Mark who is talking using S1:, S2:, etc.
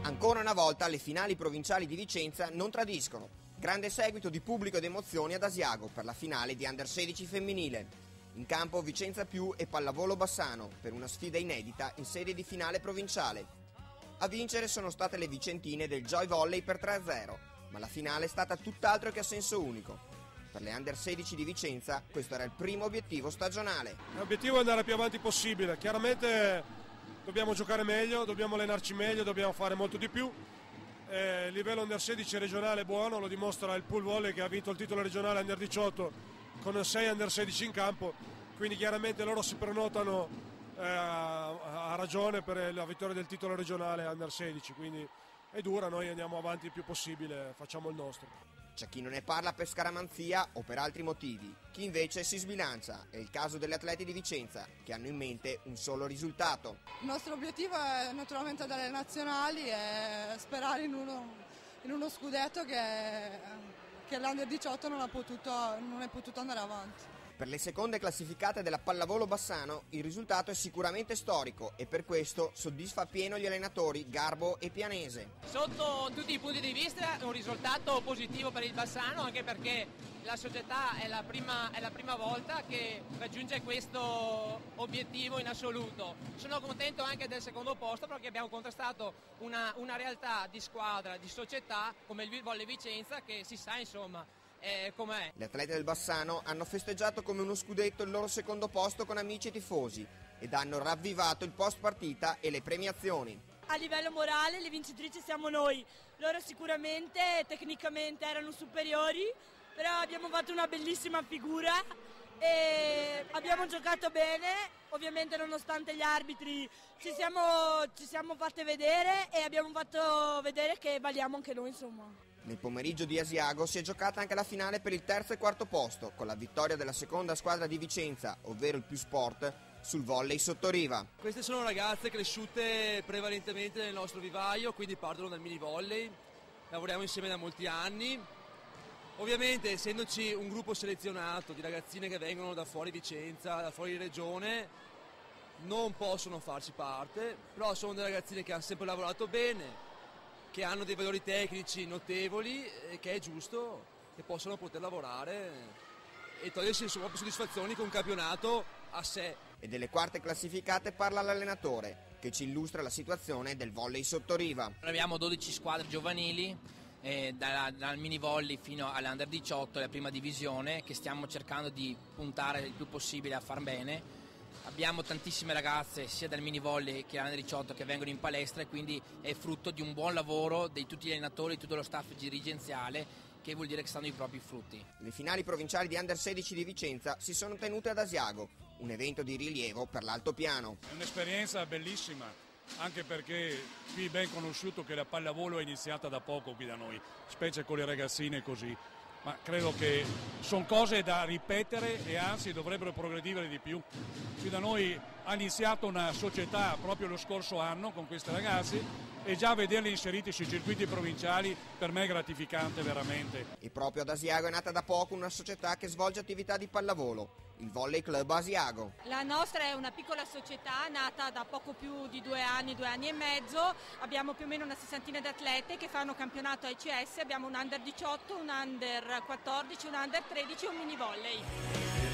S1: Ancora una volta le finali provinciali di Vicenza non tradiscono. Grande seguito di pubblico ed emozioni ad Asiago per la finale di Under 16 femminile. In campo Vicenza Più e Pallavolo Bassano per una sfida inedita in serie di finale provinciale. A vincere sono state le vicentine del Joy Volley per 3-0, ma la finale è stata tutt'altro che a senso unico. Per le Under 16 di Vicenza questo era il primo obiettivo stagionale.
S2: L'obiettivo è andare più avanti possibile, chiaramente dobbiamo giocare meglio, dobbiamo allenarci meglio, dobbiamo fare molto di più. Il livello Under 16 regionale è buono, lo dimostra il pool volley che ha vinto il titolo regionale Under 18 con 6 Under 16 in campo, quindi chiaramente loro si prenotano a ragione per la vittoria del titolo regionale Under 16, quindi è dura, noi andiamo avanti il più possibile, facciamo il nostro.
S1: C'è chi non ne parla per scaramanzia o per altri motivi, chi invece si sbilancia. È il caso delle atlete di Vicenza, che hanno in mente un solo risultato.
S3: Il nostro obiettivo è naturalmente andare alle nazionali e sperare in uno scudetto che l'Under 18 non è potuto andare avanti.
S1: Per le seconde classificate della Pallavolo Bassano il risultato è sicuramente storico e per questo soddisfa appieno gli allenatori Garbo e Pianese.
S4: Sotto tutti i punti di vista è un risultato positivo per il Bassano, anche perché la società è la prima volta che raggiunge questo obiettivo in assoluto. Sono contento anche del secondo posto perché abbiamo contrastato una realtà di squadra, di società come il Volley Vicenza, che si sa insomma com'è.
S1: Le atlete del Bassano hanno festeggiato come uno scudetto il loro secondo posto con amici e tifosi ed hanno ravvivato il post partita e le premiazioni.
S5: A livello morale le vincitrici siamo noi, loro sicuramente tecnicamente erano superiori, però abbiamo fatto una bellissima figura e abbiamo giocato bene, ovviamente nonostante gli arbitri ci siamo fatte vedere e abbiamo fatto vedere che valiamo anche noi insomma.
S1: Nel pomeriggio di Asiago si è giocata anche la finale per il terzo e quarto posto, con la vittoria della seconda squadra di Vicenza, ovvero il Più Sport, sul volley sottoriva.
S6: Queste sono ragazze cresciute prevalentemente nel nostro vivaio, quindi partono dal mini volley, lavoriamo insieme da molti anni. Ovviamente essendoci un gruppo selezionato di ragazzine che vengono da fuori Vicenza, da fuori regione, non possono farci parte, però sono delle ragazzine che hanno sempre lavorato bene, che hanno dei valori tecnici notevoli e che è giusto che possano poter lavorare e togliersi le proprie soddisfazioni con un campionato a sé.
S1: E delle quarte classificate parla l'allenatore, che ci illustra la situazione del volley sottoriva.
S4: Abbiamo 12 squadre giovanili, dal mini volley fino all'Under 18, la prima divisione, che stiamo cercando di puntare il più possibile a far bene. Abbiamo tantissime ragazze sia dal mini volley che dall'Under 18 che vengono in palestra e quindi è frutto di un buon lavoro di tutti gli allenatori, di tutto lo staff dirigenziale, che vuol dire che stanno i propri frutti.
S1: Le finali provinciali di Under 16 di Vicenza si sono tenute ad Asiago, un evento di rilievo per l'altopiano.
S7: È un'esperienza bellissima, anche perché qui è ben conosciuto che la pallavolo è iniziata da poco qui da noi, specie con le ragazzine così. Ma credo che sono cose da ripetere e anzi dovrebbero progredire di più. Qui da noi ha iniziato una società proprio lo scorso anno con questi ragazzi e già vederli inseriti sui circuiti provinciali per me è gratificante veramente.
S1: E proprio ad Asiago è nata da poco una società che svolge attività di pallavolo, il Volley Club Asiago.
S5: La nostra è una piccola società nata da poco più di 2 anni e mezzo, abbiamo più o meno una sessantina di atlete che fanno campionato ACS, abbiamo un Under 18, un Under 14, un Under 13 e un mini volley.